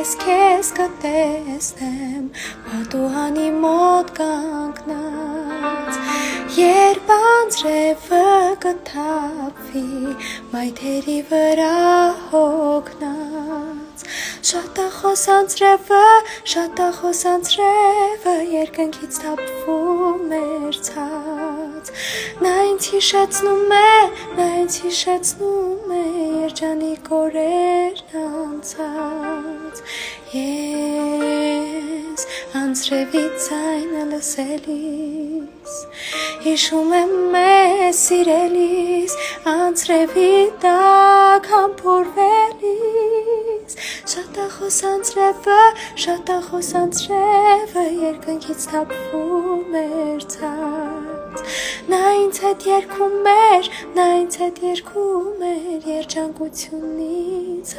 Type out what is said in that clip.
ես քեզ կտեսնեմ պատուհանի մոտ կանգնած երբ անձրևը կթափվի մայթերի վրա հոգնած շատախոս անձրևը երկնքից թափվում էր ցած նա ինձ հիշեցնում է երջանիկ օրերն անցած ես անձրևի ձայնը լսելիս հիշում եմ մեզ սիրելիս անձրևի տակ համբուրվելիս շատախոս անձրևը երկնքից թափվում էր ցած նա ինձ հետ երգում էր երջանկությունից